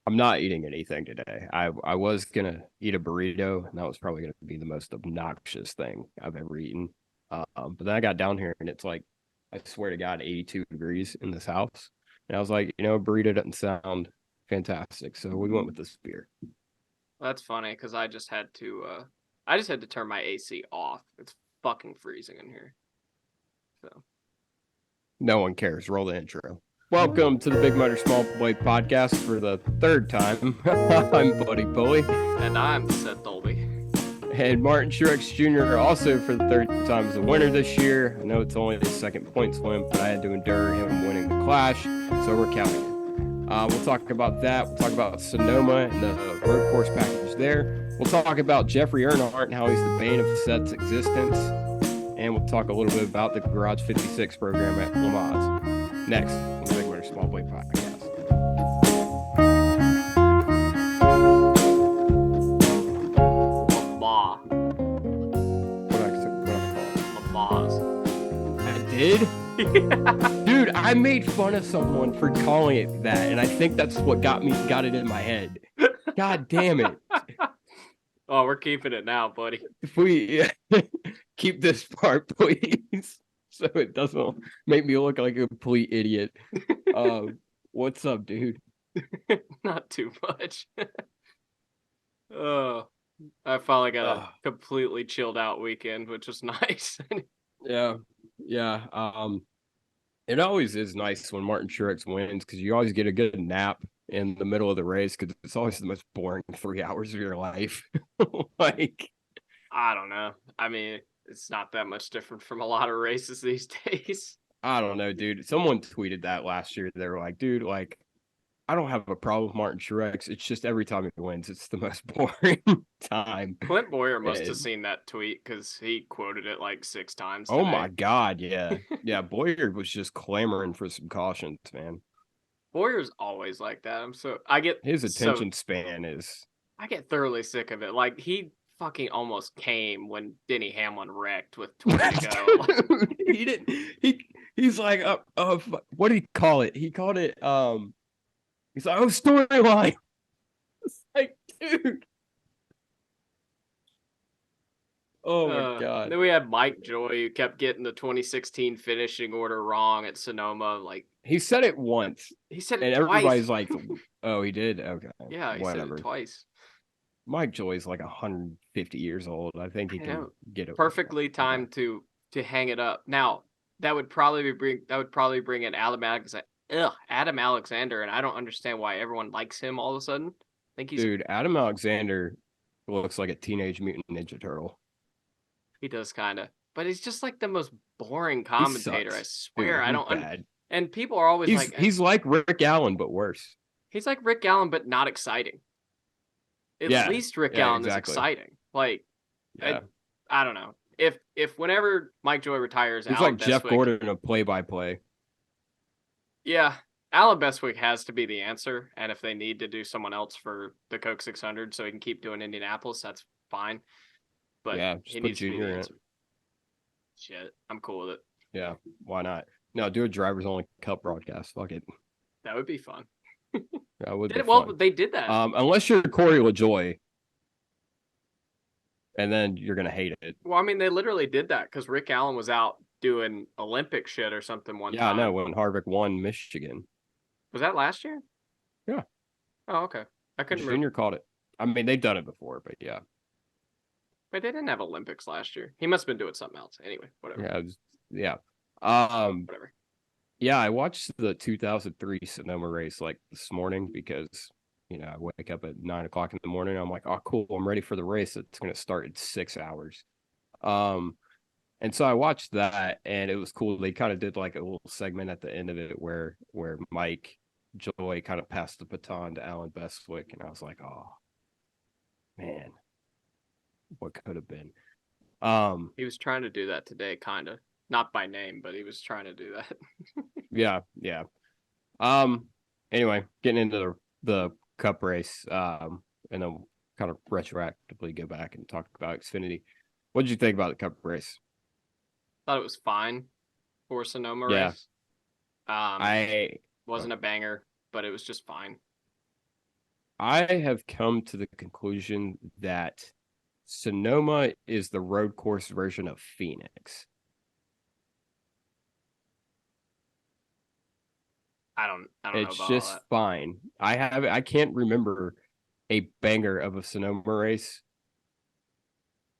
I'm not eating anything today. I was gonna eat a burrito, and that was probably gonna be the most obnoxious thing I've ever eaten. But then I got down here, and it's like, I swear to God, 82 degrees in this house, and I was like, a burrito doesn't sound fantastic, so we went with this beer. That's funny because I just had to turn my AC off. It's fucking freezing in here. So No one cares. Roll the intro. Welcome to the Big Motor Small Boy podcast for the third time. I'm Buddy Pulley. and I'm Seth Dolby. And Martin Truex Jr. also for the third time as a winner this year. I know it's only the second points win, but I had to endure him winning the Clash, so we're counting it. We'll talk about that. We'll talk about Sonoma and the road course package there. We'll talk about Jeffery Earnhardt and how he's the bane of Seth's existence. And we'll talk a little bit about the Garage 56 program at Lamaze. Next on the Big Motor Small Boy podcast. Lamar. What I call Lamar's. it? I did? Dude, I made fun of someone for calling it that, and I think that's what got it in my head. God damn it. Oh, we're keeping it now, buddy. If we keep this part, please, so it doesn't make me look like a complete idiot. What's up, dude? Not too much. Oh, I finally got a completely chilled out weekend, which was nice. Yeah. It always is nice when Martin Truex wins because you always get a good nap in the middle of the race because it's always the most boring 3 hours of your life. Like, I don't know. I mean, it's not that much different from a lot of races these days. I don't know, dude. Someone tweeted that last year. They were like, dude, like, I don't have a problem with Martin Truex. It's just every time he wins, it's the most boring time. Clint Boyer must have seen that tweet because he quoted it like 6 times Oh today. my God, yeah. Yeah, Boyer was just clamoring for some cautions, man. Boyer's always like that. His attention span is. I get thoroughly sick of it. Like, he fucking almost came when Denny Hamlin wrecked with 20 to go. Dude, he didn't. He's like, what did he call it? He called it. He's like, storyline. It's like, dude. Oh my God. Then we had Mike Joy, who kept getting the 2016 finishing order wrong at Sonoma. Like, he said it once. He said it and twice. Everybody's like, oh, he did? Okay. Yeah, he whatever. said it twice. Mike Joy's like 150 years old. I think he can get it perfectly timed to hang it up. Now, that would probably bring in Adam Alexander, and I don't understand why everyone likes him all of a sudden. I think Adam Alexander looks like a Teenage Mutant Ninja Turtle. He does kind of, but he's just like the most boring commentator. I swear, dude, I don't. Bad. And people are always he's like Rick Allen, but worse. He's like Rick Allen, but not exciting. At least Rick Allen is exciting. Like, yeah. I don't know. If whenever Mike Joy retires, he's like Jeff Gordon of play-by-play. Yeah, Alan Bestwick has to be the answer, and if they need to do someone else for the Coke 600 so he can keep doing Indianapolis, that's fine. But yeah, he needs to be the answer. Shit, I'm cool with it. Yeah, why not? No, do a driver's only cup broadcast. Fuck it. That would be fun. That would be well, fun. they did that. Unless you're Corey LaJoy, and then you're gonna hate it. Well, I mean, they literally did that because Rick Allen was out doing Olympic shit or something one time. Yeah, I know, when Harvick won Michigan. Was that last year? Yeah. Oh, okay. I couldn't remember. Junior called it. I mean, they've done it before, but yeah. But they didn't have Olympics last year. He must have been doing something else. Anyway, whatever. Yeah. Whatever. Yeah, I watched the 2003 Sonoma race like this morning because, I wake up at 9 o'clock in the morning. I'm like, oh, cool. I'm ready for the race. It's going to start in 6 hours. And so I watched that, and it was cool. They kind of did like a little segment at the end of it where Mike Joy kind of passed the baton to Alan Bestwick, and I was like, oh, man, what could have been. He was trying to do that today, kind of. Not by name, but he was trying to do that. Yeah. Anyway, getting into the Cup race, and then kind of retroactively go back and talk about Xfinity. What did you think about the Cup race? Thought it was fine for Sonoma race. I wasn't a banger, but it was just fine. I have come to the conclusion that Sonoma is the road course version of Phoenix. I don't know It's about all just that. fine. I can't remember a banger of a Sonoma race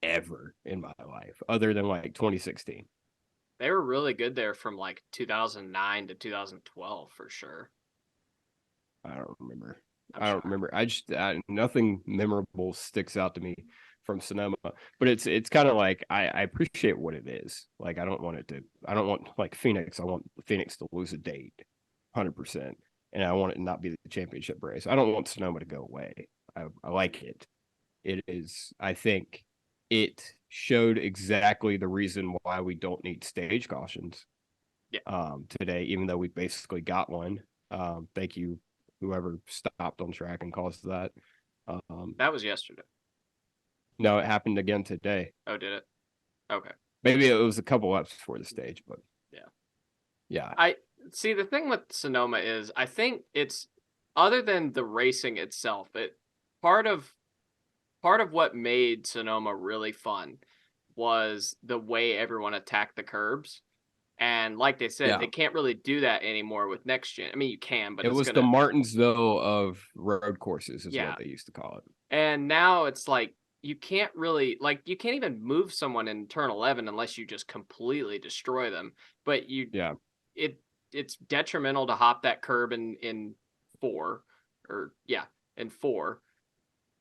ever in my life, other than like 2016. They were really good there from like 2009 to 2012 for sure. I don't remember. I'm I don't shocked. remember. Nothing memorable sticks out to me from Sonoma, but it's kind of like I appreciate what it is. Like I don't want it to. I don't want like Phoenix. I want Phoenix to lose a date, 100%, and I want it to not be the championship race. I don't want Sonoma to go away. I like it. It is. I think it showed exactly the reason why we don't need stage cautions Yeah, today, even though we basically got one. Thank you, whoever stopped on track and caused that. that was yesterday. No, it happened again today. Oh, did it? Okay. Maybe it was a couple laps before the stage, but Yeah. yeah, I see the thing with Sonoma is I think it's other than the racing itself, it part of part of what made Sonoma really fun was the way everyone attacked the curbs. And like they said, yeah. they can't really do that anymore with next gen. I mean, you can, but It it's was the gonna, Martinsville of road courses, is what yeah. they used to call it. And now it's like you can't really like you can't even move someone in turn 11 unless you just completely destroy them. But Yeah, it it's detrimental to hop that curb in 4 or yeah, in 4.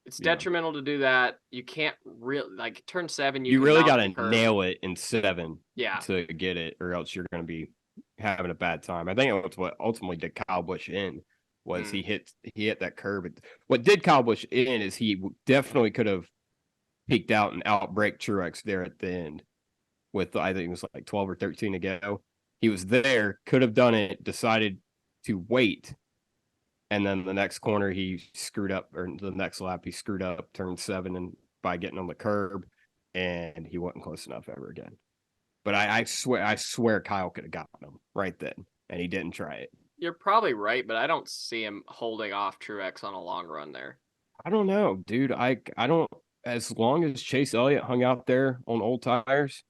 It's yeah. detrimental to do that. You can't really like turn 7 you You can really mount got the to curb. nail it in 7 Yeah. to get it, or else you're going to be having a bad time. I think that's what ultimately did Kyle Busch in was Mm. he hit that curb. What did Kyle Busch in is he definitely could have peaked out and outbreak Truex there at the end with I think it was like 12 or 13 to go. He was there, could have done it, decided to wait, and then the next corner he screwed up, or the next lap he screwed up, turned 7, and by getting on the curb, and he wasn't close enough ever again. But I swear Kyle could have gotten him right then, and he didn't try it. You're probably right, but I don't see him holding off Truex on a long run there. I don't know, dude. I don't. As long as Chase Elliott hung out there on old tires,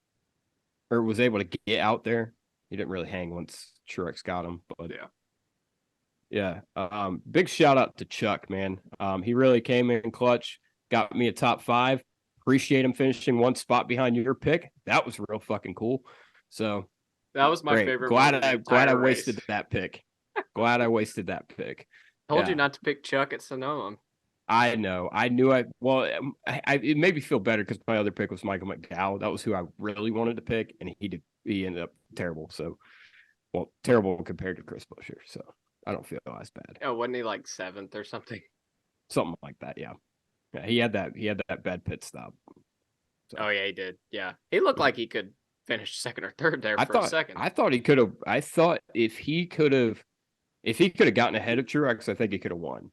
or was able to get out there, he didn't really hang once Truex got him. But Yeah. yeah, big shout out to Chuck, man. He really came in clutch, got me a top 5. Appreciate him finishing one spot behind your pick. That was real fucking cool. So That was my great. favorite moment of the Glad I entire race. wasted that pick. Glad I wasted that pick. Told you Yeah, not to pick Chuck at Sonoma. I know. I knew I. Well, it made me feel better because my other pick was Michael McDowell. That was who I really wanted to pick, and he did. He ended up terrible. So, well, terrible compared to Chris Buescher. So I don't feel as bad. Oh, wasn't he like 7th or something? Something like that. Yeah. Yeah. He had that bad pit stop. So Oh yeah, he did. Yeah. He looked yeah. like he could finish 2nd or 3rd there for a second. I thought he could have. I thought if he could have gotten ahead of Truex, I think he could have won.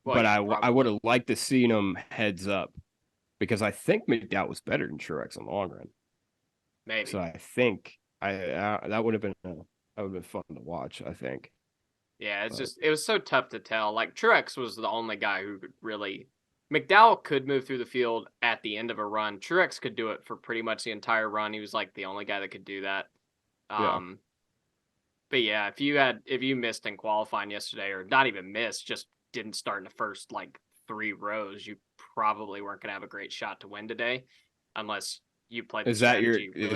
Well, But yeah, I would probably. have liked to seen him heads up because I think McDowell was better than Truex in the long run. So Maybe. I think that would have been fun to watch. I think. Yeah, it's But just it was so tough to tell. Like Truex was the only guy who could really McDowell could move through the field at the end of a run. Truex could do it for pretty much the entire run. He was like the only guy that could do that. yeah, Um, but yeah, if you missed in qualifying yesterday, or not even missed, just didn't start in the first like 3 rows, you probably weren't gonna have a great shot to win today, unless you played the strategy really well.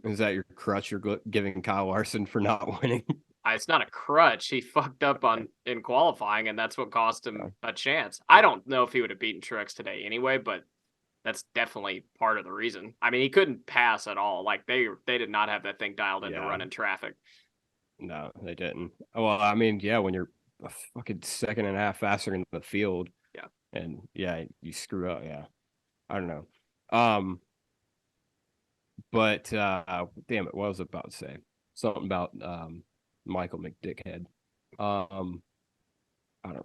is that your crutch you're giving Kyle Larson for not winning? It's not a crutch. He fucked up Okay. on in qualifying, and that's what cost him Yeah. a chance. I don't know if he would have beaten Truex today anyway, but that's definitely part of the reason. I mean, he couldn't pass at all. Like they did not have that thing dialed in to Yeah. run in traffic. No, they didn't. Well, I mean, yeah, when you're a fucking second and a half faster in the field, Yeah. and yeah, you screw up. Yeah, I don't know. Um, but damn it, what was I about to say? Something about Michael McDickhead. I don't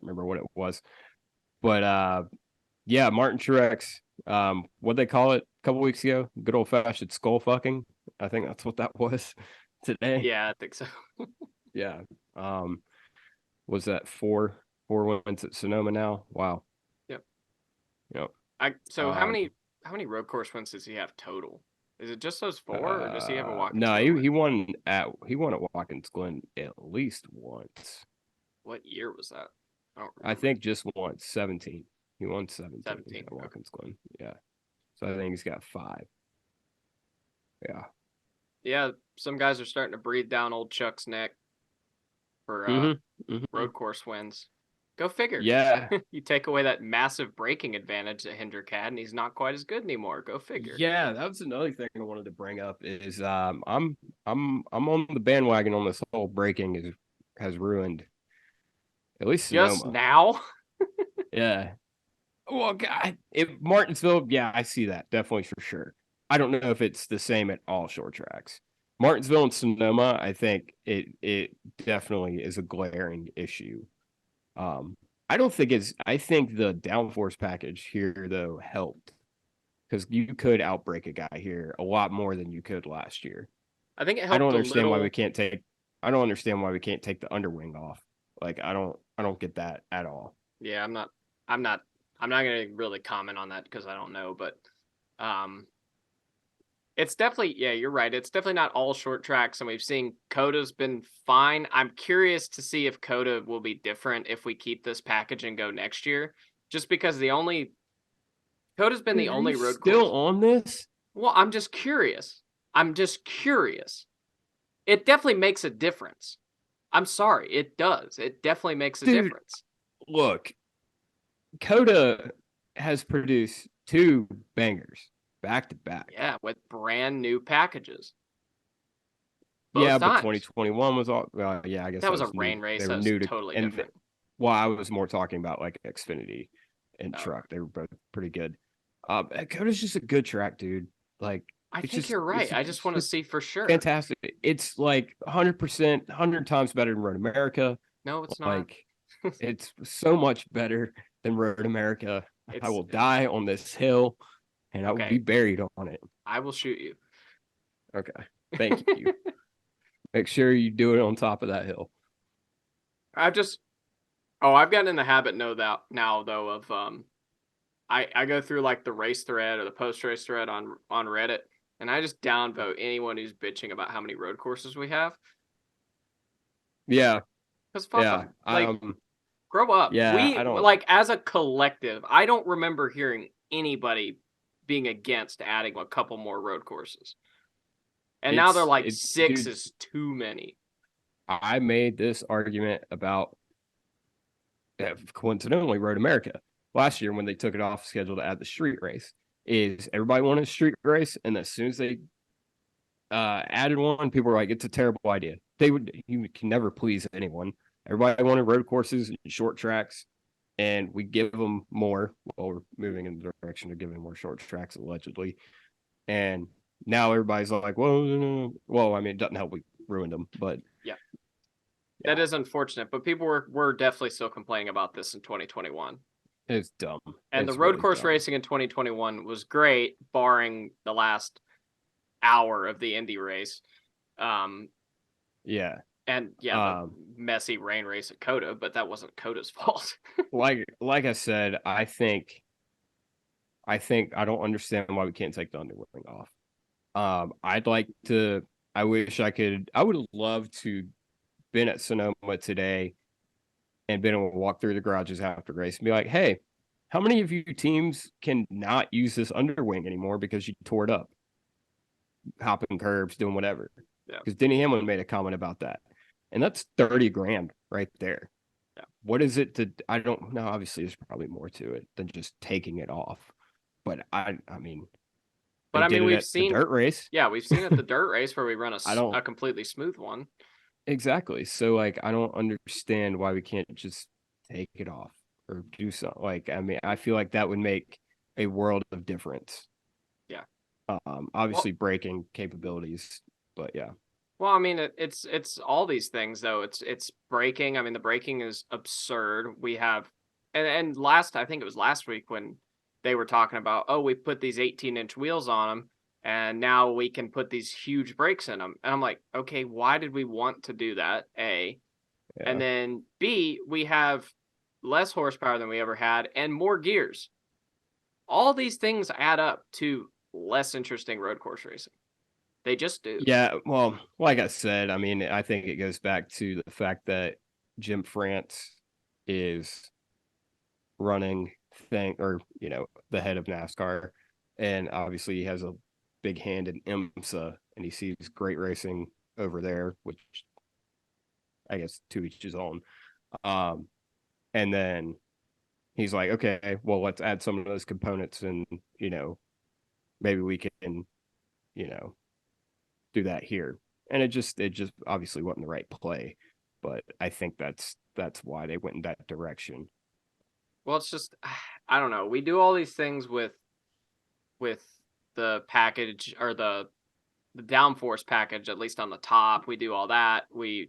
remember what it was, but yeah, Martin Truex. What they call it a couple weeks ago? Good old fashioned skull fucking. I think that's what that was today. Yeah, I think so. Yeah. Was that 4 wins at Sonoma now. Wow. Yep. Yep. So how many road course wins does he have total? Is it just those 4, or does he have a Watkins No, Glen win? he won at Watkins Glen at least once. What year was that? I don't I remember. think just once, 17. He won 17 17. at Okay. Watkins Glen. Yeah. So I think he's got 5. Yeah. Yeah, some guys are starting to breathe down old Chuck's neck for road course wins. Go figure. Yeah. You take away that massive braking advantage that Hendrick had, and he's not quite as good anymore. Go figure. Yeah, that was another thing I wanted to bring up is I'm on the bandwagon on this whole breaking has ruined at least Just Sonoma. now? Yeah. Well, God, Martinsville, yeah, I see that definitely for sure. I don't know if it's the same at all short tracks. Martinsville and Sonoma, I think it definitely is a glaring issue. I don't think it's. I think the downforce package here though helped because you could outbreak a guy here a lot more than you could last year. I think it I don't helped a understand why we little. can't take. I don't understand why we can't take the underwing off. Like I don't get that at all. Yeah, I'm not gonna really comment on that because I don't know, but um it's definitely, yeah, you're right. It's definitely not all short tracks, and we've seen Coda's been fine. I'm curious to see if Coda will be different if we keep this package and go next year. Just because Coda's been Dude, the are you only road still course. on this? Well, I'm just curious. I'm just curious. It definitely makes a difference. I'm sorry, it does. It definitely makes a Dude, difference. look, Coda has produced 2 bangers back to back. Yeah, with brand new packages. Yeah, Both but times. 2021 was all. Yeah, I guess That that was a was new. rain race. They That were was new to, totally and different. well, I was more talking about like Xfinity and Oh, truck. They were both pretty good. Coda's just a good track, dude. Like I it's think just you're right. I just want to it's see for sure. fantastic. It's like 100%, 100 times better than Road America. No, it's not. Like it's so much better than Road America. I It's will die on this hill, and I will be okay. buried on it. I will shoot you. Okay, thank you. Make sure you do it on top of that hill. I've just I've gotten in the habit now though of I go through like the race thread or the post race thread on Reddit, and I just downvote anyone who's bitching about how many road courses we have. Yeah, Cause fuck yeah. them. Like, grow up. Yeah. We I don't. like as a collective. I don't remember hearing anybody being against adding a couple more road courses. And now they're like It's 6 dude. is too many. I made this argument about coincidentally Road America last year when they took it off schedule to add the street race. Is everybody wanted a street race, and as soon as they added one, people were like, "It's a terrible idea." You can never please anyone. Everybody wanted road courses and short tracks, and we give them more. Well, we're moving in the direction of giving more short tracks allegedly, and now everybody's like, "Well, no. Well, I mean, it doesn't help. We ruined them, but Yeah. yeah, That is unfortunate, but people were definitely still complaining about this in 2021. it's dumb. And the It's road really course dumb. racing in 2021 was great, barring the last hour of the Indy race. Yeah. And yeah, the messy rain race at Coda, but that wasn't Coda's fault. like I said, I think I don't understand why we can't take the underwing off. I'd like to. I wish I could. I would love to been at Sonoma today and been able to walk through the garages after race and be like, "Hey, how many of you teams can not use this underwing anymore because you tore it up, hopping curbs, doing whatever?" Yeah. Because Denny Hamlin made a comment about that, and that's 30 grand right there. Yeah. What is it to? I don't know. Obviously, there's probably more to it than just taking it off. But I mean, But they I mean, did it we've at the seen, dirt race. yeah, we've seen at the dirt race where we run I don't a completely smooth one. exactly. So like, I don't understand why we can't just take it off or do something. Like, I mean, I feel like that would make a world of difference. Yeah. Obviously braking capabilities, but yeah. Well, I mean, it's all these things though. It's braking. I mean, the braking is absurd. We have, and last I think it was last week when they were talking about, oh, we put these 18-inch wheels on them, and now we can put these huge brakes in them. And I'm like, okay, why did we want to do that? A, Yeah. and then B, we have less horsepower than we ever had, and more gears. All these things add up to less interesting road course racing. They just do. Yeah, well, like I said, I mean, I think it goes back to the fact that Jim France is running thing or the head of NASCAR, and obviously he has a big hand in IMSA, and he sees great racing over there, which I guess to each his own. Um, and then he's like, okay, well, let's add some of those components, and maybe we can, you know, do that here. And it just obviously wasn't the right play, but I think that's why they went in that direction. Well, it's just I don't know. We do all these things with the package or the downforce package, at least on the top. We do all that. We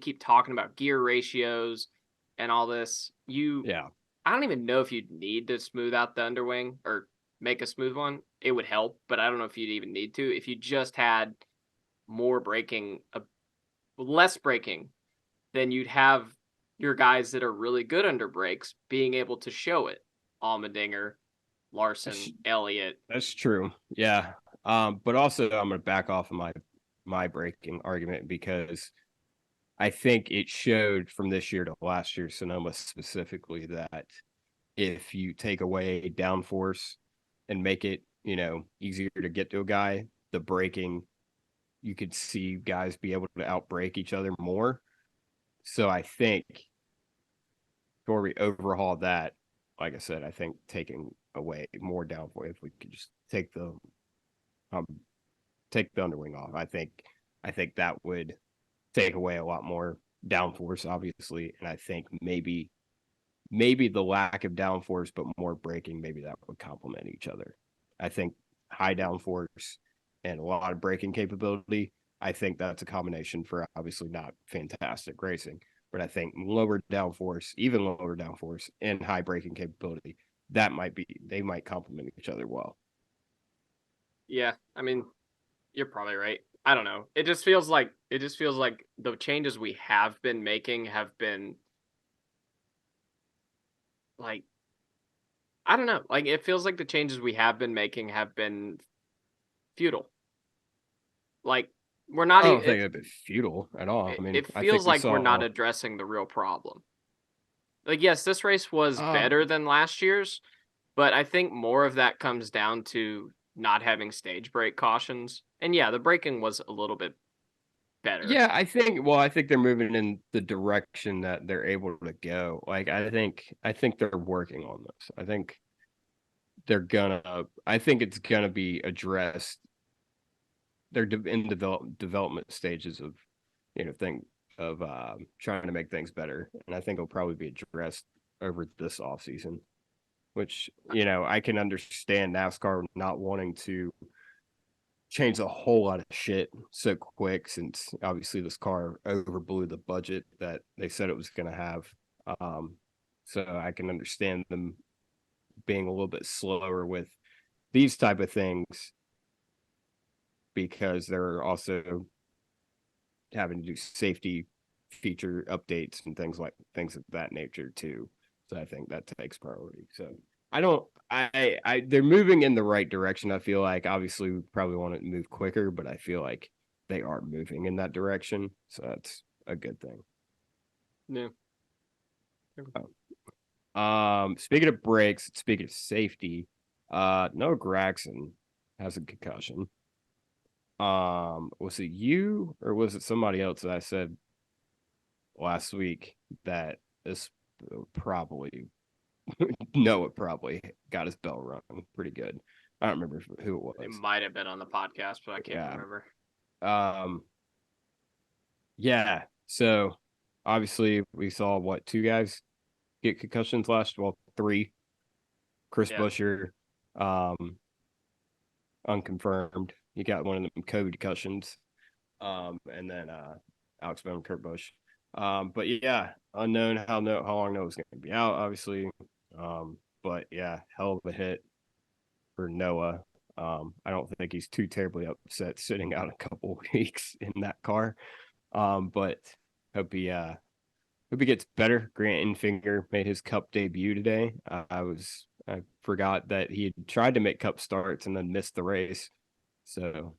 keep talking about gear ratios and all this. Yeah, I don't even know if you'd need to smooth out the underwing or make a smooth one. It would help, but I don't know if you'd even need to. If you just had more braking, less braking, then you'd have your guys that are really good under brakes being able to show it. Allmendinger, that's Larson, Elliott. that's true. Yeah, but also I'm gonna back off of my breaking argument because I think it showed from this year to last year Sonoma specifically that if you take away downforce and make it easier to get to a guy, the braking you could see guys be able to outbrake each other more. So I think before we overhaul that, like I said, I think taking away more downforce, if we could just um take the underwing off, I think that would take away a lot more downforce, obviously, and I think maybe the lack of downforce but more braking, maybe that would complement each other. I think high downforce and a lot of braking capability, I think that's a combination for obviously not fantastic racing, but I think lower downforce, even lower downforce and high braking capability, they might complement each other well. Yeah, I mean, you're probably right. I don't know. It just feels like the changes we have been making have been like I don't know. Like it feels like the changes we have been making have been futile. Like we're not I don't even think it'd be futile at all. I mean, it I think feels we like we're not saw addressing the real problem. Like yes, this race was um better than last year's, but I think more of that comes down to not having stage brake cautions. And yeah, the braking was a little bit better. yeah, I think they're moving in the direction that they're able to go. Like I think they're working on this. I think it's gonna be addressed. They're in development stages of thing of trying to make things better, and I think it'll probably be addressed over this off season. Which I can understand NASCAR not wanting to change a whole lot of shit so quick, since obviously this car overblew the budget that they said it was going to have. Um, so I can understand them being a little bit slower with these type of things because they're also having to do safety feature updates and things of that nature too. So I think that takes priority. So I don't I they're moving in the right direction. I feel like obviously we probably want to move quicker, but I feel like they are moving in that direction. So that's a good thing. Yeah. Speaking of brakes, speaking of safety, Noah Gregson has a concussion. Was it you or was it somebody else that I said last week that this probably Noah probably got his bell rung pretty good. I don't remember who it It was. might have been on the podcast, but I can't Yeah. remember. Um. Yeah. So obviously we saw what two guys get concussions last. Well, three. Chris Yeah. Buescher, um, unconfirmed. He got one of them COVID concussions. And then Alex Bowman, Kurt Busch. But yeah, unknown how long Noah's going to be out, obviously. But yeah, hell of a hit for Noah. I don't think he's too terribly upset sitting out a couple weeks in that car. But hope he Hope he gets better. Grant Enfinger made his Cup debut today. I forgot that he had tried to make Cup starts and then missed the race. So,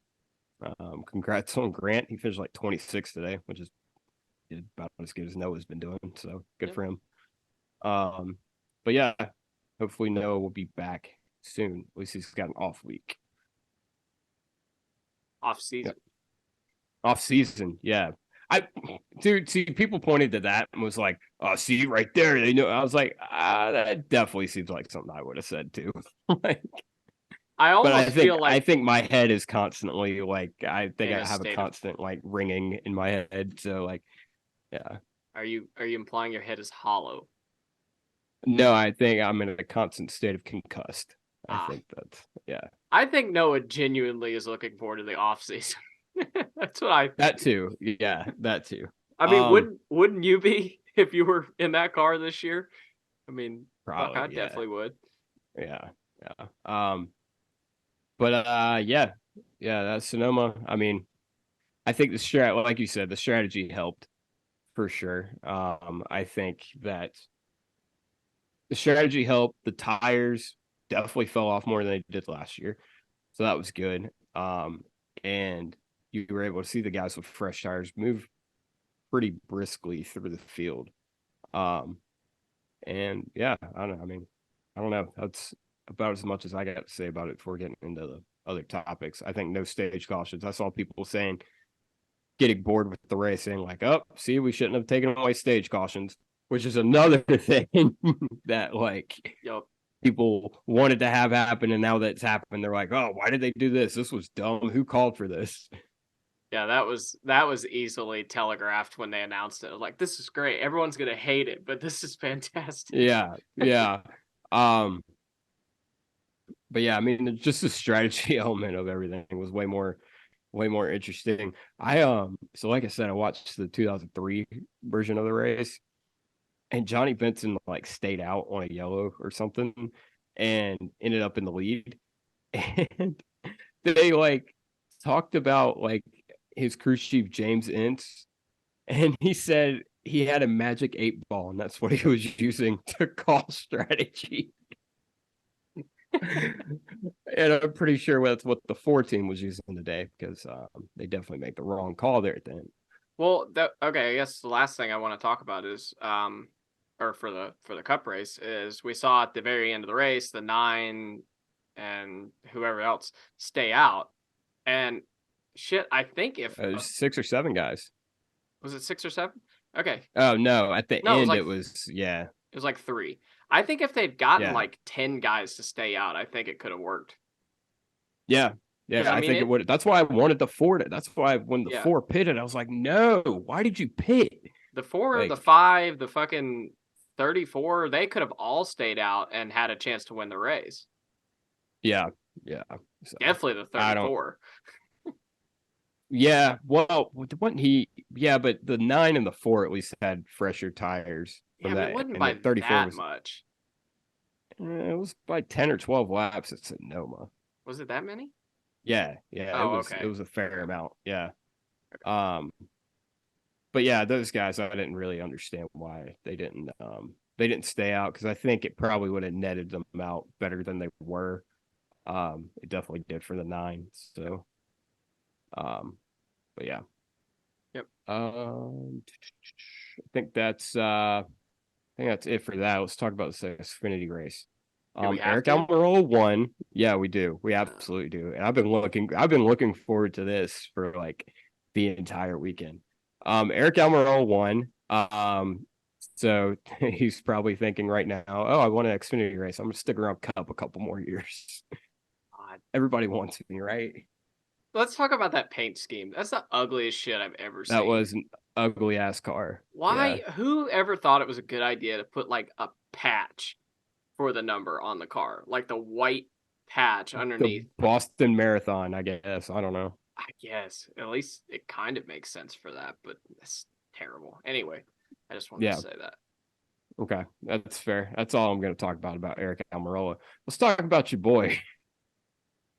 congrats on Grant. He finished like 26 today, which is about as good as Noah's been doing. So good for him. But yeah, hopefully Noah will be back soon. At least he's got an off week. Off season. Yep. Off season, yeah. Dude, see, people pointed to that and was like, "Oh, see, right there, they know." I was like, that definitely seems like something I would have said too. Like, I but almost feel I like think my head is constantly like, I think in I a have a state of. constant like ringing in my head. So like, yeah. Are you implying your head is hollow? No, I think I'm in a constant state of concussed. I Ah, think that's yeah. I think Noah genuinely is looking forward to the off season. That's what I That think. too. Yeah, that too. I mean, wouldn't you be if you were in that car this year? I mean, fuck, I Probably, yeah. definitely would. Yeah. Yeah. But yeah. Yeah, that's Sonoma. I mean, I think the strat like you said, the strategy helped for sure. I think that the strategy helped. The tires definitely fell off more than they did last year. So that was good. And you were able to see the guys with fresh tires move pretty briskly through the field. And yeah, I don't know. I mean, I don't know. That's about as much as I got to say about it before getting into the other topics. I think no stage cautions. I saw people saying, getting bored with the race, saying like, "Oh, see, we shouldn't have taken away stage cautions," which is another thing that like Yep. people wanted to have happen, and now that it's happened, they're like, "Oh, why did they do this? This was dumb. Who called for this?" Yeah, that was easily telegraphed when they announced it. Like, this is great. Everyone's gonna hate it, but this is fantastic. Yeah, yeah. Um, but yeah, I mean, just the strategy element of everything was way more interesting. So like I said, I watched the 2003 version of the race, and Johnny Benson like stayed out on a yellow or something and ended up in the lead. And they like talked about like his crew chief James Ince, and he said he had a magic 8 ball and that's what he was using to call strategy. And I'm pretty sure that's what the 4 team was using today because they definitely make the wrong call there at the end. Well, okay, I guess the last thing I want to talk about is or for the cup race is we saw at the very end of the race the 9 and whoever else stay out. And shit, I think if There's 6 or 7 guys. was it 6 or 7? Okay. Oh no, at the No, end it was it was like 3. I think if they'd gotten yeah. like 10 guys to stay out, I think it could have worked. Yeah. Because Yeah, I I mean think it would. That's why I wanted the 4 to. That's why when the yeah, 4 pitted, I was like, no, why did you pit? the 4, the Like, 5, the fucking 34, they could have all stayed out and had a chance to win the race. yeah, yeah. So Definitely the I don't. 34. Yeah, well, wasn't he? Yeah, but the 9 and the 4 at least had fresher tires Yeah, from but it that, wasn't and by the 34 that was much. it was by 10 or 12 laps at Sonoma. Was it that many? Yeah, yeah, Oh, it okay. was a fair Okay. amount. Yeah. Um, but yeah, those guys I didn't really understand why they didn't stay out because I think it probably would have netted them out better than they were. It definitely did for the 9. So but yeah. Yep. I think that's it for that. Let's talk about the Xfinity race. Do we have Eric to? Almirola won. Yeah, we do. We Uh, absolutely do. And I've been looking forward to this for like the entire weekend. Eric Almirola won. So he's probably thinking right now, oh, I won an Xfinity race. I'm gonna stick around Cup a couple more years. God. Everybody wants me, right? Let's talk about that paint scheme. That's the ugliest shit I've ever That seen. was an ugly ass car. Yeah. Why? Who ever thought it was a good idea to put like a patch for the number on the car, like the white patch The underneath? Boston Marathon, I guess. I don't know. I guess at least it kind of makes sense for that, but that's terrible. Anyway, I just wanted to Yeah. say that. Okay. That's fair. That's all I'm going to talk about Eric Almirola. Let's talk about your boy,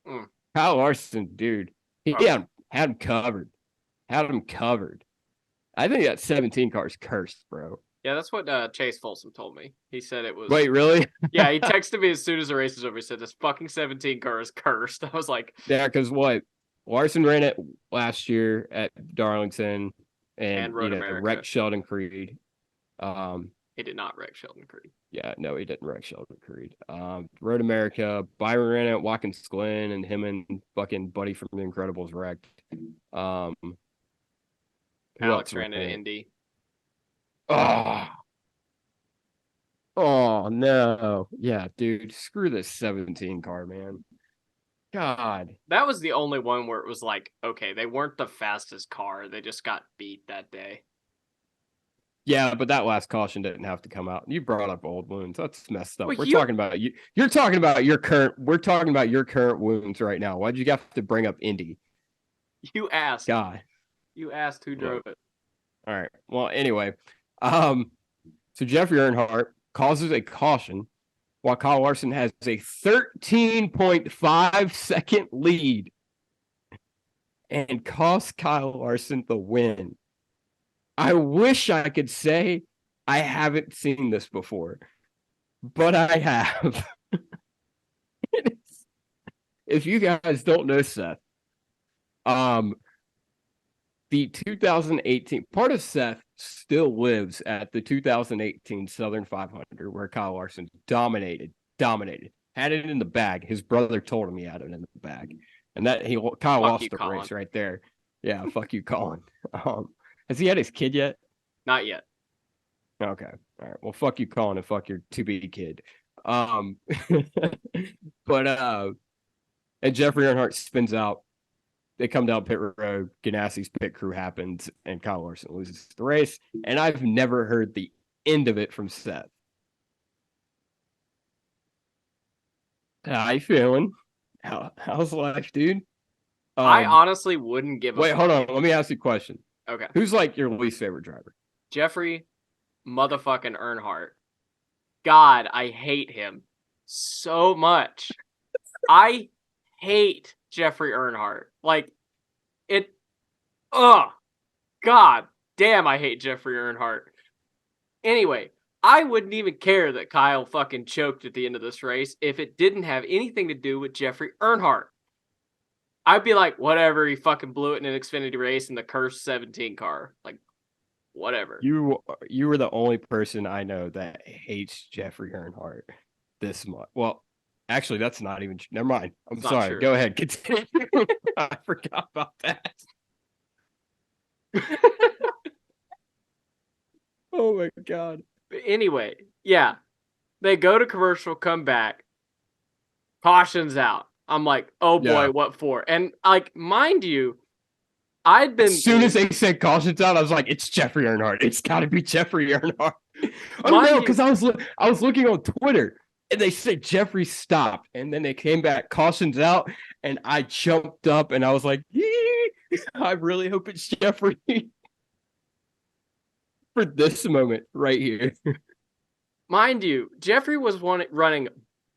Mm. Kyle Larson, dude. He Oh, had him covered. Had him covered. I think that 17 car is cursed, bro. Yeah, that's what Chase Folsom told me. He said it was. Wait, really? Yeah, he texted me as soon as the race was over. He said this fucking 17 car is cursed. I was like, Yeah, because what Larson ran it last year at Darlington, and and Road wrecked America. Sheldon Creed. He did not wreck Sheldon Creed. Yeah, no, he didn't wreck Sheldon Creed. Road America, Byron ran it, Watkins Glen, and him and fucking Buddy from The Incredibles wrecked. Um, who Alex else ran ran it at it? Indy. Oh, oh no, yeah, dude, screw this 17 car, man. God. That was the only one where it was like, okay, they weren't the fastest car. They just got beat that day. Yeah, but that last caution didn't have to come out. You brought up old wounds. That's messed up. Well, We're talking about you. You're talking about your current. We're talking about your current wounds right now. Why'd you have to bring up Indy? you asked. God. You asked who drove it. All right. Well, anyway, so Jeffrey Earnhardt causes a caution while Kyle Larson has a 13.5-second lead and costs Kyle Larson the win. I wish I could say I haven't seen this before, but I have. If you guys don't know Seth, the 2018 part of Seth still lives at the 2018 Southern 500, where Kyle Larson dominated, had it in the bag. His brother told him he had it in the bag, and that Kyle lost the race right there. Yeah, fuck you, Colin. Has he had his kid yet? Not yet. Okay. All right. Well, fuck you, Colin, and fuck your to-be kid. But and Jeffrey Earnhardt spins out. They come down pit road. Ganassi's pit crew happens, and Kyle Larson loses the race. And I've never heard the end of it from Seth. How you feeling? How's life, dude? I honestly wouldn't give a wait, hold on. Let me ask you a question. Okay. Who's like your least favorite driver? Jeffrey motherfucking Earnhardt. God, I hate him so much. I hate Jeffrey Earnhardt. Like, God damn, I hate Jeffrey Earnhardt. Anyway, I wouldn't even care that Kyle fucking choked at the end of this race if it didn't have anything to do with Jeffrey Earnhardt. I'd be like, whatever, he fucking blew it in an Xfinity race in the cursed 17 car. Like, whatever. You were the only person I know that hates Jeffrey Earnhardt this much. Well, actually, that's not even. Never mind. I'm sorry. True. Go ahead. Continue. I forgot about that. Oh my god. But anyway, yeah, they go to commercial, come back, cautions out. I'm like, oh boy, Yeah. what for? And like, mind you, I'd been As soon as they said cautions out, I was like, it's Jeffrey Earnhardt. It's got to be Jeffrey Earnhardt. Oh no, because I was looking on Twitter and they said Jeffrey stopped, and then they came back, cautions out, and I jumped up and I was like, I really hope it's Jeffrey for this moment right here. Mind you, Jeffrey was running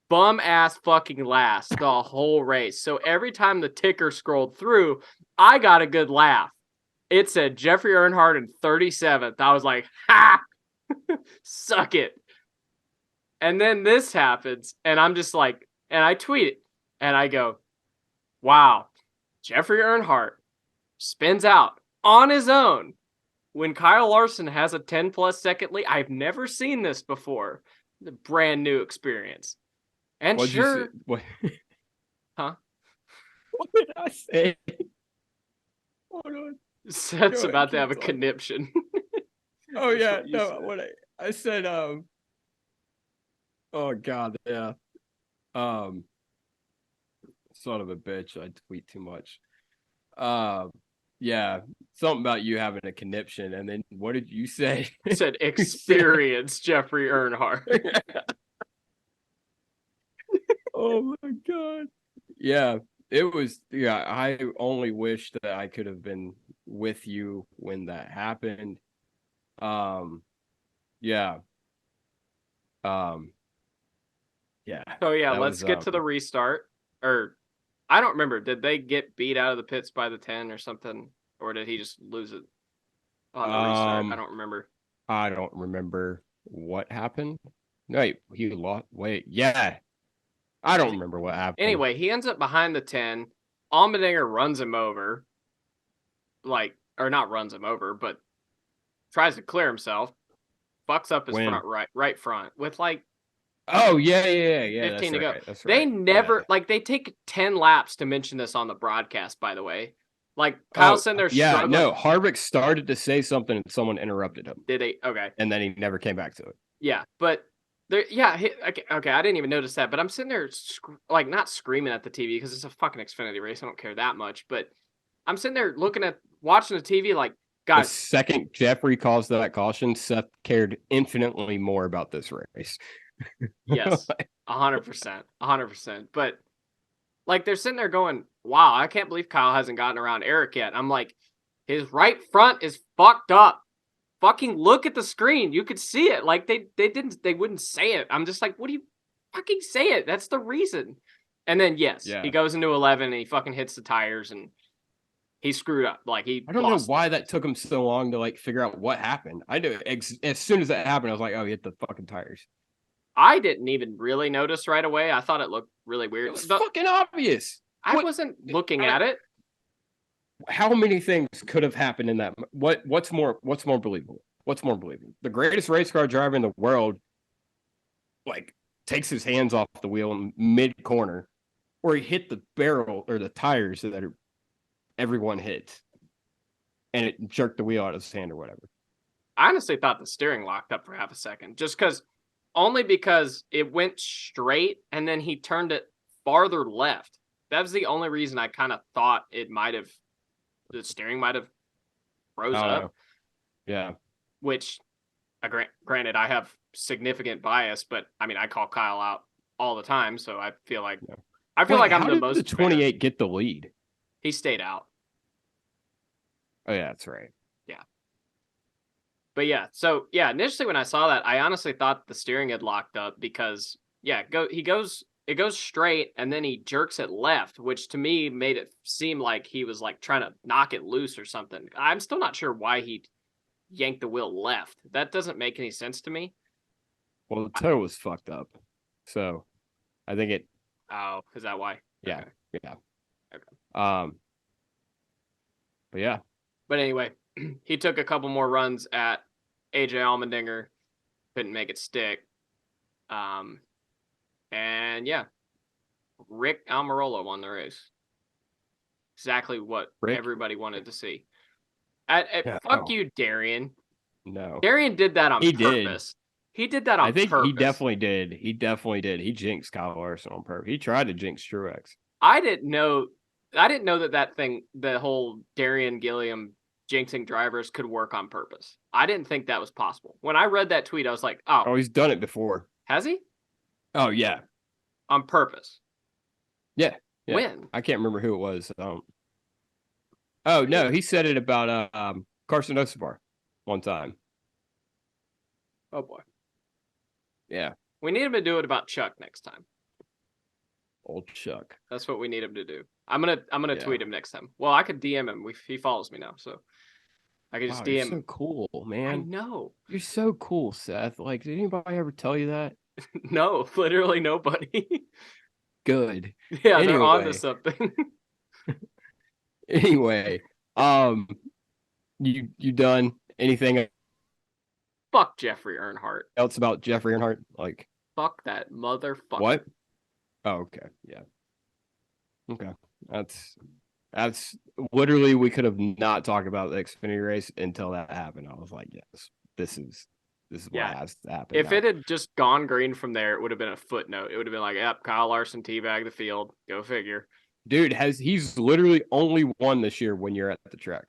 bum ass fucking last the whole race. So every time the ticker scrolled through, I got a good laugh. It said Jeffrey Earnhardt in 37th. I was like, ha! Suck it. And then this happens, and I'm just like, and I tweet it, and I go, wow, Jeffrey Earnhardt spins out on his own when Kyle Larson has a 10-plus second lead. I've never seen this before. The brand new experience. And What'd sure. you say? What? Huh? What did I say? Hold on. Seth's about to have a conniption. Oh yeah, no, what I said, oh god, yeah. Son of a bitch, I tweet too much. Yeah, something about you having a conniption, and then what did you say? I said experience Jeffrey Earnhardt. Oh my god. Yeah, it was, yeah, I only wish that I could have been with you when that happened. Yeah. Yeah. So yeah, let's get to the restart. Or I don't remember. Did they get beat out of the pits by the 10 or something? Or did he just lose it on the restart? I don't remember. I don't remember what happened. Wait, he lost. Wait, yeah. I don't remember what happened. Anyway, he ends up behind the 10. Allmendinger runs him over, like, or not runs him over, but tries to clear himself, fucks up his When? right front with like Oh, yeah. That's 15 to go. right. That's They right. Yeah. never like they take 10 laps to mention this on the broadcast, by the way. Like Oh, Kyle's in there yeah. struggling. No, Harvick started to say something and someone interrupted him. Did they? Okay. And then he never came back to it. Yeah, but there. Yeah. Okay. I didn't even notice that, but I'm sitting there like not screaming at the TV because it's a fucking Xfinity race. I don't care that much, but I'm sitting there watching the TV like, The God, second Jeffrey calls that caution, Seth cared infinitely more about this race. yes, 100%, 100%. But like they're sitting there going, "Wow, I can't believe Kyle hasn't gotten around Eric yet." I'm like, his right front is fucked up. Fucking look at the screen. You could see it. Like they wouldn't say it. I'm just like, what do you fucking say it? That's the reason. And then yes, Yeah. he goes into 11 and he fucking hits the tires and he screwed up. Like I don't know why that took him so long to like figure out what happened. I knew as soon as that happened, I was like, oh, he hit the fucking tires. I didn't even really notice right away. I thought it looked really weird. It was fucking obvious. I wasn't looking at it. How many things could have happened in that? What's more believable? What's more believable? The greatest race car driver in the world, like, takes his hands off the wheel in mid corner, or he hit the barrel or the tires that everyone hits, and it jerked the wheel out of his hand or whatever. I honestly thought the steering locked up for half a second, only because it went straight and then he turned it farther left. That was the only reason I kind of thought the steering might have froze up. Know. Yeah. Which, granted, I have significant bias, but I mean, I call Kyle out all the time, so I feel like I'm the most. How did the 28 get the lead? He stayed out. Oh yeah, that's right. Yeah. But yeah, so yeah, initially when I saw that, I honestly thought the steering had locked up because it goes straight and then he jerks it left, which to me made it seem like he was like trying to knock it loose or something. I'm still not sure why he yanked the wheel left. That doesn't make any sense to me. Well, the toe was fucked up, so I think it. Oh, is that why? Yeah, okay. yeah. Okay. But yeah. But anyway, he took a couple more runs at AJ Allmendinger, couldn't make it stick. And yeah, Rick Almirola won the race. Exactly what everybody wanted to see. Fuck you, Darian. No. Darian did that on purpose. He did that on purpose. I think he definitely did. He definitely did. He jinxed Kyle Larson on purpose. He tried to jinx Truex. I didn't know that thing, the whole Darian Gilliam jinxing drivers could work on purpose. I didn't think that was possible. When I read that tweet, I was like, oh, he's done it before. Has he? Oh, yeah. On purpose. Yeah. When? I can't remember who it was. Oh, no. He said it about Carson Osabar one time. Oh, boy. Yeah. We need him to do it about Chuck next time. Old Chuck. That's what we need him to do. I'm gonna tweet him next time. Well, I could DM him. He follows me now, so I could just DM. You're so cool, man. I know. You're so cool, Seth. Like, did anybody ever tell you that? No, literally nobody. Good. Yeah, anyway. They're on to something. Anyway, you done anything? Fuck Jeffery Earnhardt. Else about Jeffery Earnhardt? Like, fuck that motherfucker. What? Oh, okay. Yeah. Okay. That's literally, we could have not talked about the Xfinity race until that happened. I was like, yes, this is what has to happen. If it had just gone green from there, it would have been a footnote. It would have been like, yep, Kyle Larson teabagged the field. Go figure. Dude, he's literally only won this year when you're at the track.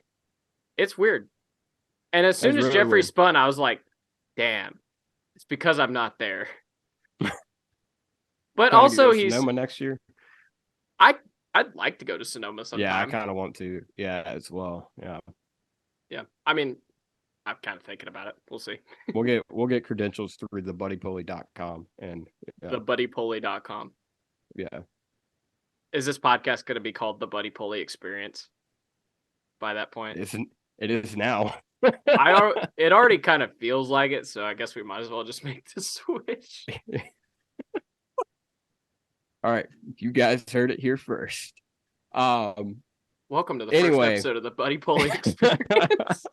It's weird. And as soon as Jeffrey spun, I was like, damn, it's because I'm not there. But also he's Sonoma next year. I'd like to go to Sonoma sometime. Yeah, I kind of want to. Yeah, as well. Yeah. Yeah. I mean, I'm kind of thinking about it. We'll see. We'll get credentials through thebuddypulley.com and thebuddypulley.com. Yeah. Is this podcast going to be called the Buddy Pulley Experience by that point? It is now. It already kind of feels like it, so I guess we might as well just make the switch. All right, you guys heard it here first. Welcome to the first Anyway. episode of the Buddy Polling Experience.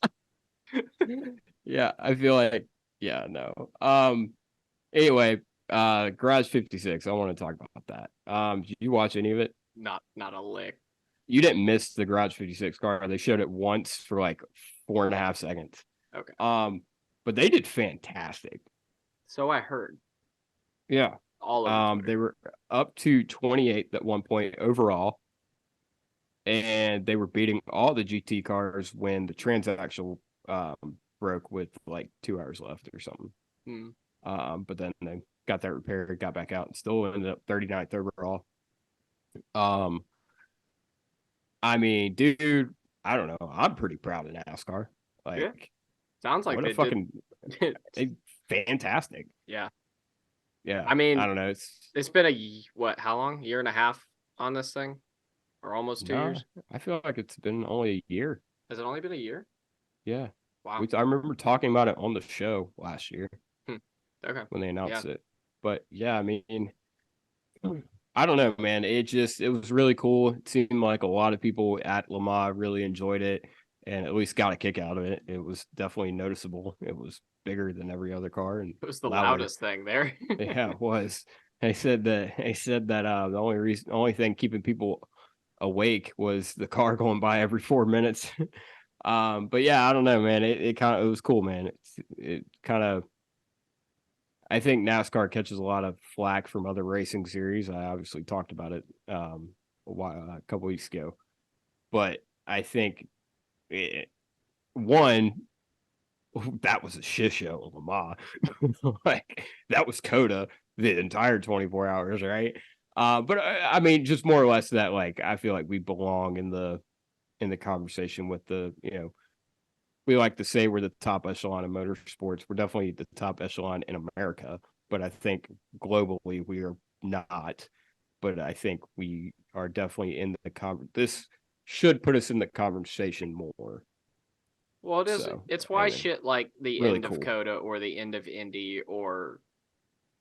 Yeah, I feel like no. Anyway, Garage 56. I want to talk about that. Did you watch any of it? Not a lick. You didn't miss the Garage 56 car. They showed it once for like 4.5 seconds. Okay. But they did fantastic. So I heard. Yeah. All over Twitter. They were up to 28th at one point overall. And they were beating all the GT cars when the transaxle broke with like 2 hours left or something. But then they got that repaired, got back out, and still ended up 39th overall. I mean, dude, I don't know. I'm pretty proud of NASCAR. Like, yeah. Sounds like what a fucking fantastic. Yeah. Yeah. I mean, I don't know. It's been how long? Year and a half on this thing? Or almost 2 years? I feel like it's been only a year. Has it only been a year? Yeah. Wow. I remember talking about it on the show last year. Okay. When they announced it. But yeah, I mean, I don't know, man. It was really cool. It seemed like a lot of people at Le Mans really enjoyed it and at least got a kick out of it. It was definitely noticeable. It was bigger than every other car, and it was the loudest thing there. Yeah, it was. They said that the only thing keeping people awake was the car going by every 4 minutes. But yeah, I don't know, man. It was cool, man. It kind of, I think NASCAR catches a lot of flack from other racing series. I obviously talked about it a couple weeks ago, but I think that was a shit show of Le Mans. Like, that was Coda the entire 24 hours, right? But I mean, just more or less that, like, I feel like we belong in the conversation with the, we like to say we're the top echelon of motorsports. We're definitely the top echelon in America, but I think globally we are not. But I think we are definitely in the this should put us in the conversation more. Well, it is. So, it's why shit like the really end of Coda or the end of Indy or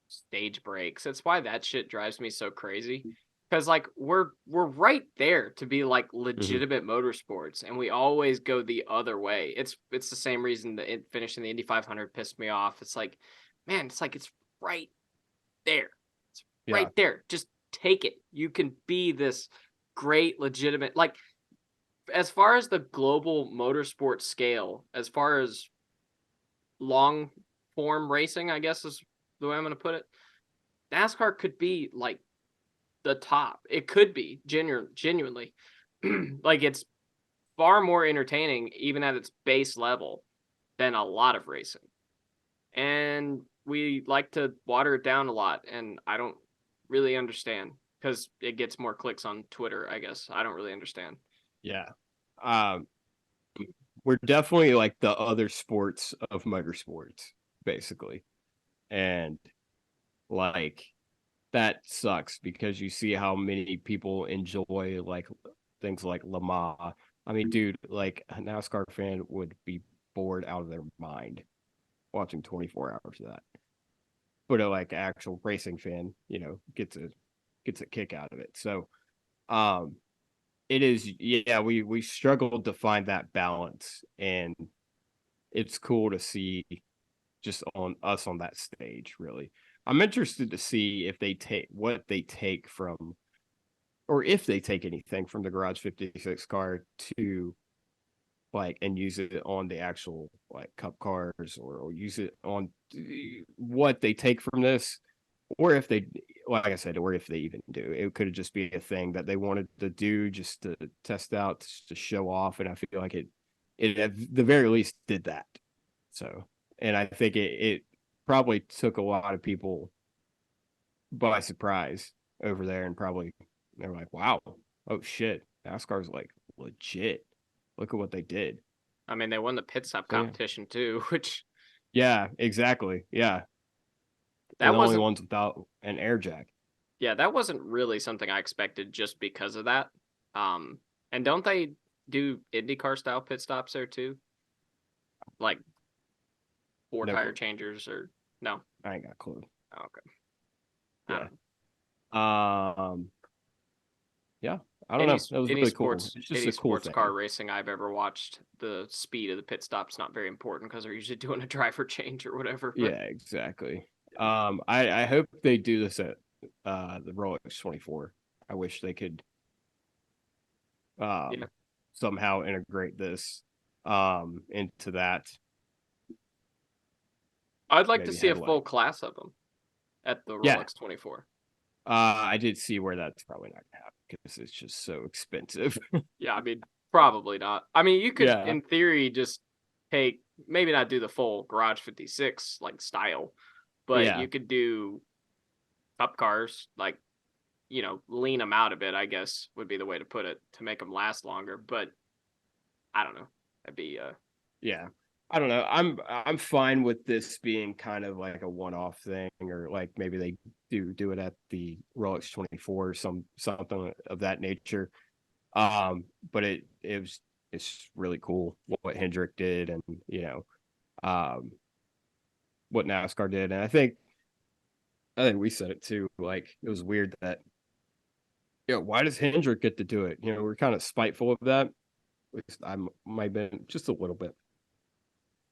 stage breaks. It's why that shit drives me so crazy. Because like we're right there to be like legitimate motorsports, and we always go the other way. It's the same reason that finishing the Indy 500 pissed me off. It's like, man, it's right there. It's right there. Just take it. You can be this great, legitimate, like, as far as the global motorsport scale, as far as long form racing, I guess is the way I'm going to put it, NASCAR could be like the top. It could be genuinely. Like, it's far more entertaining, even at its base level, than a lot of racing. And we like to water it down a lot, and I don't really understand because it gets more clicks on Twitter, I guess. I don't really understand. Yeah. We're definitely like the other sports of motorsports, basically. And like, that sucks because you see how many people enjoy like things like Le Mans. I mean, dude, like, a NASCAR fan would be bored out of their mind watching 24 hours of that. But like, actual racing fan, gets a kick out of it. So, it is, we struggled to find that balance, and it's cool to see just on us on that stage. Really, I'm interested to see if they take from, or if they take anything from the Garage 56 car to like and use it on the actual like cup cars, or use it on what they take from this, or if they, like I said, or if they even do. It could just be a thing that they wanted to do just to test out, to show off, and I feel like it at the very least did that. So, and I think it probably took a lot of people by surprise over there, and probably they were like, wow, oh shit, NASCAR's like legit. Look at what they did. I mean, they won the pit stop competition too, which... Yeah, exactly. Yeah. That was the only ones without an air jack. Yeah, that wasn't really something I expected just because of that. And don't they do IndyCar style pit stops there too? Like four No tire clue. changers or no? I ain't got a clue. Oh, okay. I Yeah. don't know. Yeah. I don't know. That was Any really cool. sports It's just a cool car thing. racing I've ever watched, the speed of the pit stop's not very important because they're usually doing a driver change or whatever. But Yeah, exactly. I hope they do this at the Rolex 24. I wish they could yeah, somehow integrate this into that. I'd like to Maybe see a full headlight. class of them at the Yeah. Rolex 24. I did see where that's probably not gonna happen because it's just so expensive. Yeah, I mean, probably not. I mean, you could, Yeah. in theory, just take maybe not do the full Garage 56 like style, but Yeah. you could do cup cars, like lean them out a bit. I guess would be the way to put it to make them last longer. But I don't know. That'd be Yeah. I don't know. I'm fine with this being kind of like a one-off thing, or like maybe they do it at the Rolex 24 or something of that nature. But it's really cool what Hendrick did, and what NASCAR did. And I think we said it too. Like, it was weird that, why does Hendrick get to do it? We're kind of spiteful of that. At least I might have been just a little bit,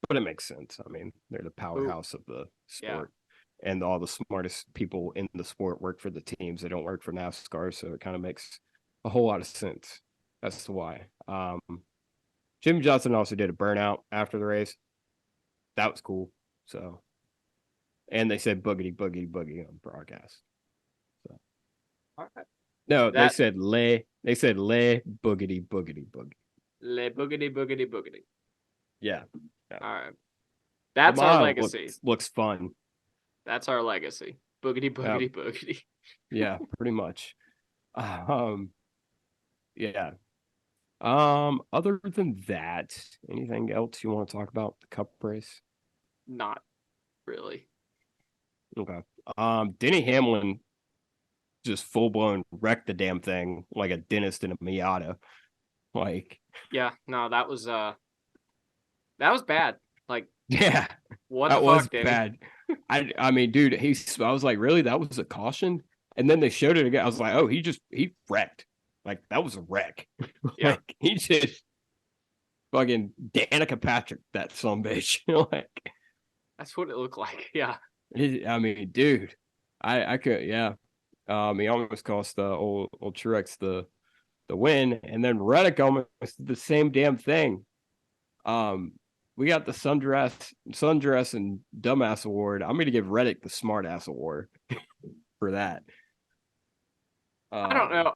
but it makes sense. I mean, they're the ooh, powerhouse of the yeah. sport, and all the smartest people in the sport work for the teams. They don't work for NASCAR, so it kind of makes a whole lot of sense. That's why. Jim Johnson also did a burnout after the race. That was cool. So, and they said boogity boogity boogie on broadcast. So, All right. no, they That said lay. They said lay boogity boogity boogie. le boogity boogity boogity. Yeah. Yeah. All right. The That's our mile legacy. looks fun. That's our legacy. Boogity Yeah. boogity boogity. Yeah, pretty much. Um, yeah. Other than that, anything else you want to talk about the cup race? Not really. Okay. Denny Hamlin just full blown wrecked the damn thing like a dentist in a Miata. Like, Yeah, no, that was bad. Like, yeah, what the that was fuck, Danny? bad. I mean, dude, I was like, really? That was a caution? And then they showed it again. I was like, oh, he wrecked. Like, that was a wreck. Yeah, Like, he just fucking Danica Patrick, that son bitch. Like, that's what it looked like. Yeah. I mean, dude, I could, yeah. He almost cost the old Truex the win, and then Reddick almost did the same damn thing. We got the sundress and dumbass award. I'm gonna give Reddick the smartass award for that. I don't know.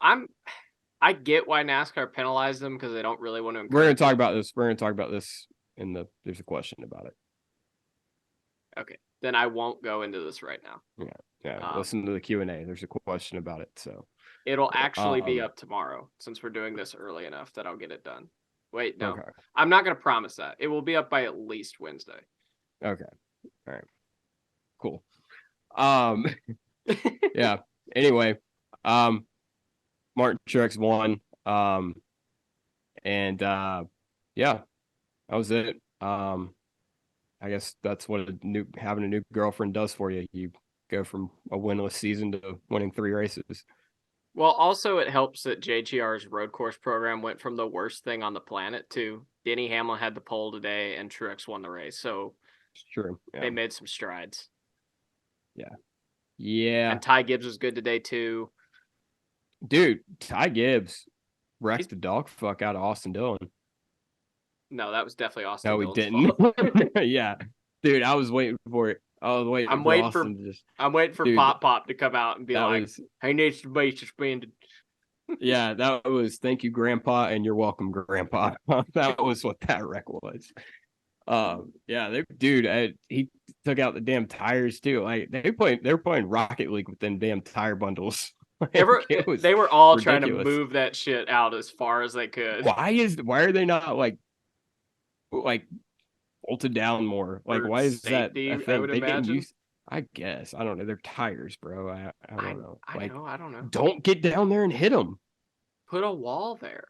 I get why NASCAR penalized them because they don't really want to We're gonna encourage talk it. about this. We're gonna talk about this there's a question about it. Okay, then I won't go into this right now. Yeah. Listen to the Q&A. There's a question about it. So It'll yeah. actually be up tomorrow since we're doing this early enough that I'll get it done. Wait, no. Okay. I'm not going to promise that. It will be up by at least Wednesday. Okay. All right. Cool. Yeah. Anyway, Martin Truex won. And yeah, that was it. I guess that's what having a new girlfriend does for you. You go from a winless season to winning 3 races. Well, also it helps that JGR's road course program went from the worst thing on the planet to Denny Hamlin had the pole today and Truex won the race. So It's true. Yeah. they made some strides. Yeah. Yeah. And Ty Gibbs was good today too. Dude, Ty Gibbs wrecked the dog fuck out of Austin Dillon. No, that was definitely Austin No, he Dillon's didn't. fault. Yeah. Dude, I was waiting for it. I was waiting I'm for waiting Austin for to just I'm waiting for dude, Pop to come out and be that like, was he needs to be suspended. yeah, that was thank you, Grandpa, and you're welcome, Grandpa. That was what that wreck was. Yeah, he took out the damn tires too. Like they were playing Rocket League with them damn tire bundles. They were all trying to ridiculous. move that shit out as far as they could. Why are they not like bolted down more? Like, For why is safety, that a I thing? would They didn't imagine. use. I guess I don't know. They're tires, bro. I don't know. I know. I don't know. Don't get down there and hit them. Put a wall there.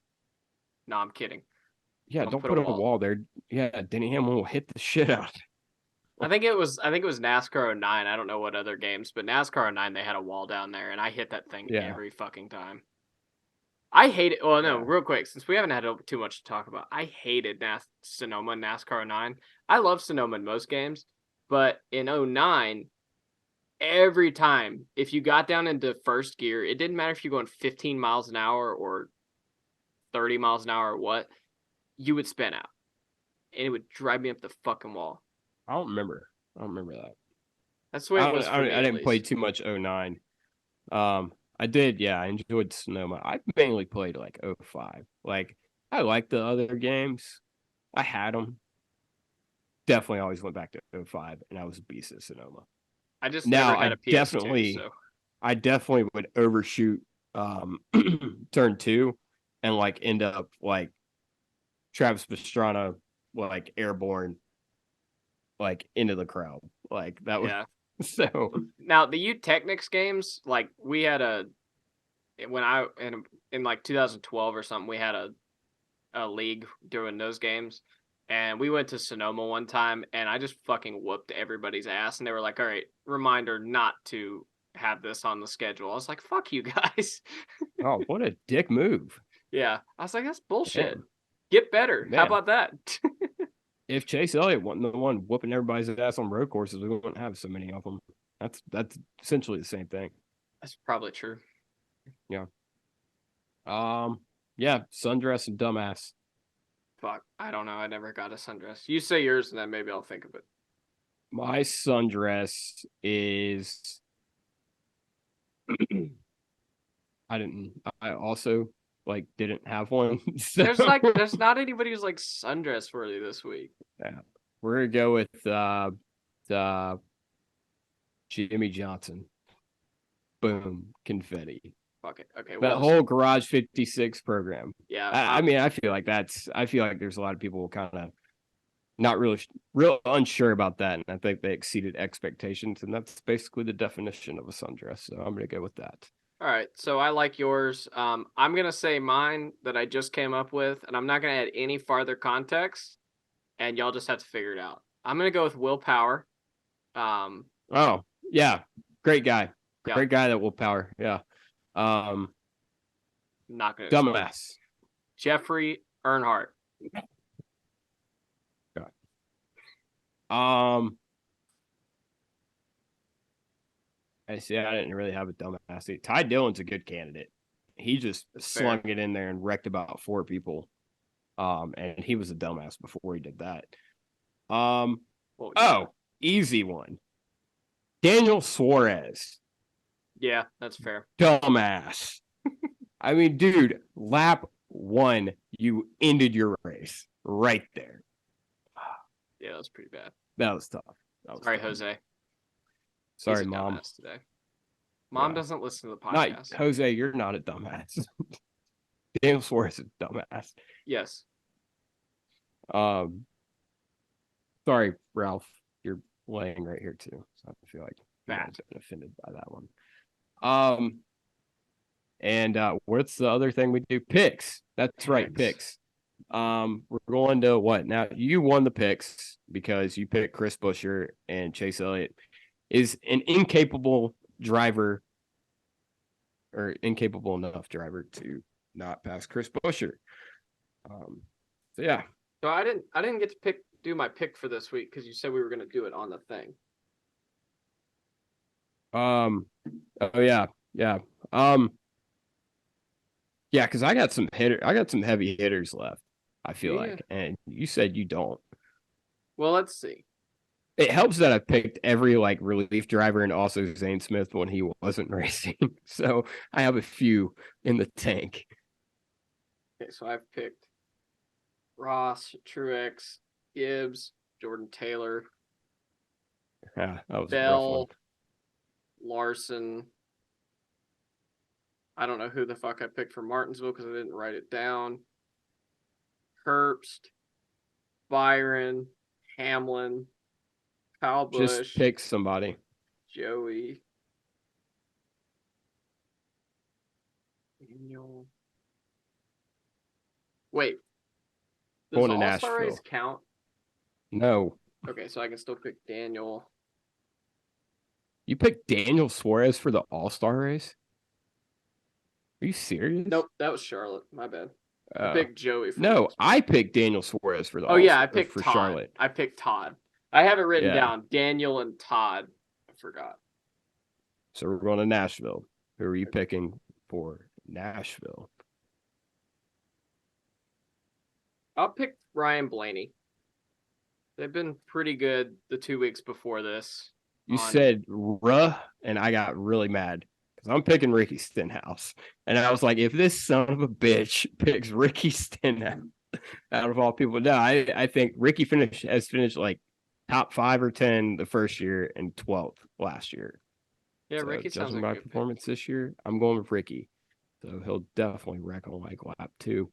No, I'm kidding. Yeah, Don't don't put a put a wall. wall there. Yeah, Denny Hamlin will hit the shit out. I think it was NASCAR '09. I don't know what other games, but NASCAR '09 they had a wall down there, and I hit that thing Yeah, every fucking time. I hate it. Well, no, yeah. real quick, since we haven't had too much to talk about, I hated Sonoma and NASCAR '09. I love Sonoma in most games, but in '09, every time, if you got down into first gear, it didn't matter if you're going 15 miles an hour or 30 miles an hour or what, you would spin out, and it would drive me up the fucking wall. I don't remember. I don't remember that. That's the way it was for me, I at didn't play least. too much '09. I did, yeah, I enjoyed Sonoma. I mainly played like '05. Like I liked the other games. I had them. Definitely always went back to '05, and I was a beast at Sonoma. I just never Now had a PS2, so I definitely would overshoot turn two and like end up like Travis Pastrana like airborne like into the crowd. Like that was yeah. so Now the U Technics games, like we had a when I in like 2012 or something, we had a league during those games, and we went to Sonoma one time, and I just fucking whooped everybody's ass, and they were like, "All right, reminder not to have this on the schedule." I was like, "Fuck you guys." oh what a dick move. Yeah, I was like, "That's bullshit. Man, Get better. How man. about that?" If Chase Elliott wasn't the one whooping everybody's ass on road courses, we wouldn't have so many of them. That's essentially the same thing. That's probably true. Yeah. Yeah, sundress and dumbass. Fuck, I don't know. I never got a sundress. You say yours, and then maybe I'll think of it. My sundress is I also like didn't have one. So There's not anybody who's like sundress worthy this week. yeah. We're gonna go with uh Jimmy Johnson. Boom, confetti. Fuck it. Okay, That well, whole Garage 56 program. yeah. I mean, I feel like there's a lot of people kind of not really real unsure about that, and I think they exceeded expectations, and that's basically the definition of a sundress. So I'm gonna go with that. All right, so I like yours. I'm gonna say mine that I just came up with, and I'm not gonna add any farther context, and y'all just have to figure it out. I'm gonna go with willpower. Um, Oh yeah, great guy, yeah, great guy that will power. Yeah, um, not gonna explain. dumbass. Jeffery Earnhardt. God. Um, I see. I didn't really have a dumbass. Ty Dillon's a good candidate. He just That's slung fair. it in there and wrecked about 4 people. And he was a dumbass before he did that. Well, yeah, Oh, easy one. Daniel Suarez, yeah, that's fair. dumbass. I mean, dude, lap one, you ended your race right there. Yeah, that's pretty bad. That was tough. That was Sorry, tough. Jose. He's Sorry, a mom. dumbass today. Mom Yeah, doesn't listen to the not podcast. Jose. You're not a dumbass. Daniel Suarez is a dumbass. Yes. Um, sorry, Ralph. You're laying right here too. So I feel like you might have Fat. been offended by that one. Um, and what's the other thing we do? Picks. That's right, Picks. picks. We're going to what now? You won the picks because you picked Chris Buescher, and Chase Elliott is an incapable driver or incapable enough driver to not pass Chris Buescher. So yeah. So I didn't get to do my pick for this week because you said we were gonna do it on the thing. Oh yeah, yeah. Um, yeah, because I got some heavy hitters left. I feel Yeah. like, and you said you don't. Well, let's see. It helps that I picked every like relief driver and also Zane Smith when he wasn't racing. So I have a few in the tank. Okay, so I've picked Ross, Truex, Gibbs, Jordan Taylor, Yeah, that was a rough one. Bell, Larson. I don't know who the fuck I picked for Martinsville because I didn't write it down. Herbst, Byron, Hamlin, Kyle Just Busch, pick somebody. Joey, Daniel. Wait, Does Going the to All-Star race Nashville. count? No. Okay, so I can still pick Daniel. You picked Daniel Suarez for the All-Star race? Are you serious? Nope, that was Charlotte. My bad. I Uh, picked Joey for no, All-Star. I picked Daniel Suarez for the Oh yeah, I All-Star, picked for Todd. Charlotte. I picked Todd. I have it written Yeah. down. Daniel and Todd. I forgot. So we're going to Nashville. Who are you picking for Nashville? I'll pick Ryan Blaney. They've been pretty good the 2 weeks before this. You said ruh, and I got really mad because I'm picking Ricky Stenhouse. And I was like, if this son of a bitch picks Ricky Stenhouse out of all people, no, I think Ricky has finished like top 5 or 10 the first year and 12th last year. Yeah, so Ricky sounds judging like my performance this year, I'm going with Ricky. So he'll definitely wreck on like lap 2.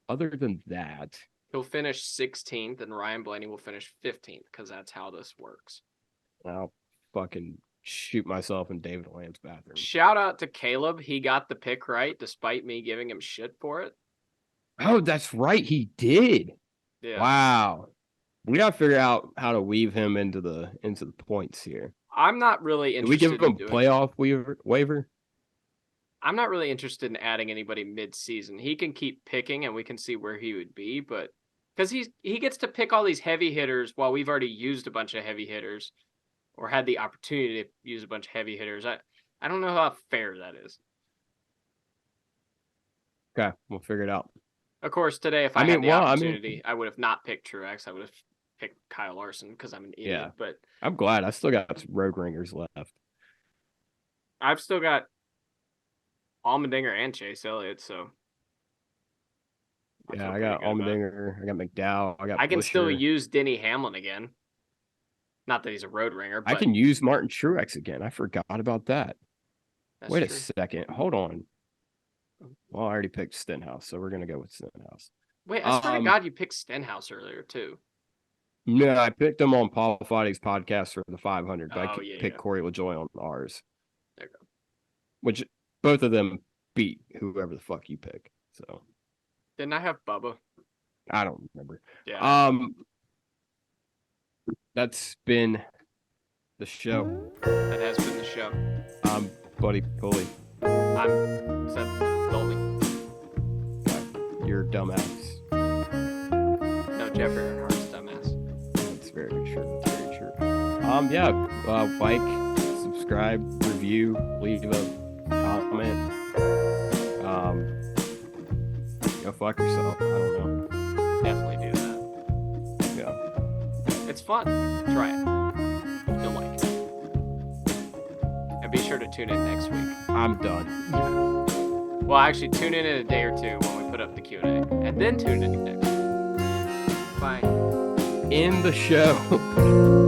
Other than that, he'll finish 16th and Ryan Blaney will finish 15th because that's how this works. I'll fucking shoot myself in David Lamb's bathroom. Shout out to Caleb. He got the pick right despite me giving him shit for it. Oh, that's right. He did. Yeah. Wow. We got to figure out how to weave him into the points here. I'm not really interested. Do we give him a playoff waiver? I'm not really interested in adding anybody mid-season. He can keep picking and we can see where he would be, but because he gets to pick all these heavy hitters while we've already used a bunch of heavy hitters or had the opportunity to use a bunch of heavy hitters. I don't know how fair that is. Okay, we'll figure it out. Of course, today, if I had the opportunity, I would have not picked Truex. I would have picked Kyle Larson because I'm an idiot. Yeah, but I'm glad. I still got some road ringers left. I've still got Allmendinger and Chase Elliott, so yeah, I got Allmendinger, I got McDowell, I can still use Denny Hamlin again. Not that he's a road ringer, but I can use Martin Truex again. I forgot about that. Wait true. a second. Hold on. Well, I already picked Stenhouse, so we're gonna go with Stenhouse. Wait, I swear to God, you picked Stenhouse earlier too. No, I picked him on Paul Foddy's podcast for the 500, but I picked Corey LaJoy on ours. There you go. Which both of them beat whoever the fuck you pick. So didn't I have Bubba? I don't remember. Yeah. That's been the show. That has been the show. I'm Buddy Pulley. I'm Seth Dolby. You're a dumbass. No, Jeffery Earnhardt's dumbass. That's very true. That's very true. Yeah. Like, subscribe, review, leave a comment. Go fuck yourself. I don't know. Definitely do that. Yeah. It's fun. Try it. You'll like it. And be sure to tune in next week. I'm done. Well, actually, tune in a day or two when we put up the Q&A. And then tune in next week. Bye. End the show.